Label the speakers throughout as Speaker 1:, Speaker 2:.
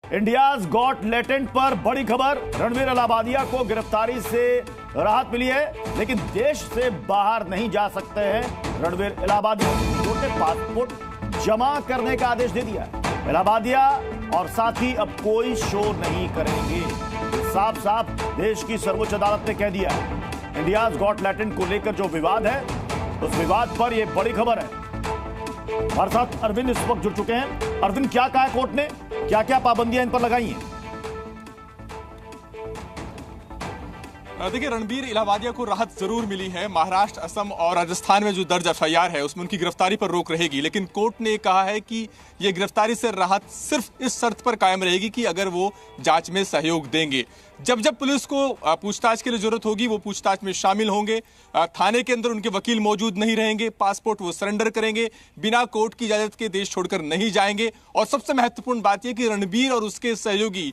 Speaker 1: India's got latent पर बड़ी खबर। रणवीर इलाहाबादिया को गिरफ्तारी से राहत मिली है, लेकिन देश से बाहर नहीं जा सकते हैं रणवीर इलाहाबादिया। कोर्ट ने पासपोर्ट जमा करने का आदेश दे दिया है। इलाहाबादिया और साथी अब कोई शो नहीं करेंगे। साफ साफ देश की सर्वोच्च अदालत ने कह दिया है। इंडियाज गॉट लेटेंट को लेकर जो विवाद है, उस विवाद पर यह बड़ी खबर है। हमारे साथ अरविंद इस वक्त जुड़ चुके हैं। अरविंद, क्या कहा है कोर्ट ने, क्या क्या पाबंदियां इन पर लगाई हैं?
Speaker 2: देखिए, रणवीर इलाहाबादिया को राहत जरूर मिली है। महाराष्ट्र, असम और राजस्थान में जो दर्ज एफआईआर है उसमें उनकी गिरफ्तारी पर रोक रहेगी, लेकिन कोर्ट ने कहा है कि यह गिरफ्तारी से राहत सिर्फ इस शर्त पर कायम रहेगी कि अगर वो जांच में सहयोग देंगे। जब जब पुलिस को पूछताछ के लिए जरूरत होगी वो पूछताछ में शामिल होंगे। थाने के अंदर उनके वकील मौजूद नहीं रहेंगे। पासपोर्ट वो सरेंडर करेंगे, बिना कोर्ट की इजाजत के देश छोड़कर नहीं जाएंगे। और सबसे महत्वपूर्ण बात यह कि रणवीर और उसके सहयोगी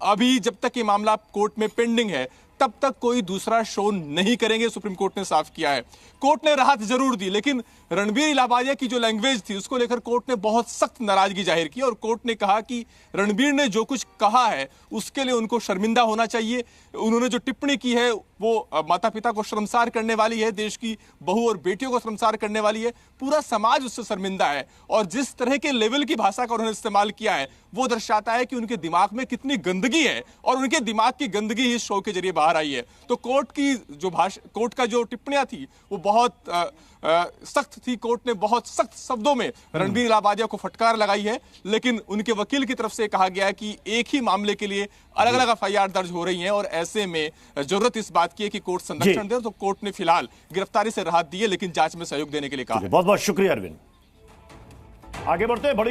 Speaker 2: अभी जब तक ये मामला कोर्ट में पेंडिंग है तब तक कोई दूसरा शो नहीं करेंगे। सुप्रीम कोर्ट ने साफ किया है। कोर्ट ने राहत जरूर दी, लेकिन रणवीर इलाहाबादिया की जो लैंग्वेज थी उसको लेकर कोर्ट ने बहुत सख्त नाराजगी जाहिर की और कोर्ट ने कहा कि रणवीर ने जो कुछ कहा है उसके लिए उनको शर्मिंदा होना चाहिए। उन्होंने जो टिप्पणी की है वो माता पिता को शर्मसार करने वाली है, देश की बहू और बेटियों को शर्मसार करने वाली है। पूरा समाज उससे शर्मिंदा है और जिस तरह के लेवल की भाषा का उन्होंने इस्तेमाल किया है वो दर्शाता है कि उनके दिमाग में कितनी गंदगी है और उनके दिमाग की गंदगी ही इस शो के जरिए बाहर आई है। तो कोर्ट का जो टिप्पणियां थी वो बहुत सख्त थी। कोर्ट ने बहुत सख्त शब्दों में रणवीर इलाहाबादिया को फटकार लगाई है, लेकिन उनके वकील की तरफ से कहा गया है कि एक ही मामले के लिए अलग अलग एफआईआर दर्ज हो रही हैं और ऐसे में जरूरत इस बात की है कि कोर्ट संरक्षण दे। तो कोर्ट ने फिलहाल गिरफ्तारी से राहत दी है, लेकिन जांच में सहयोग देने के लिए कहा।
Speaker 1: बहुत बहुत शुक्रिया अरविंद। आगे बढ़ते हैं। बड़ी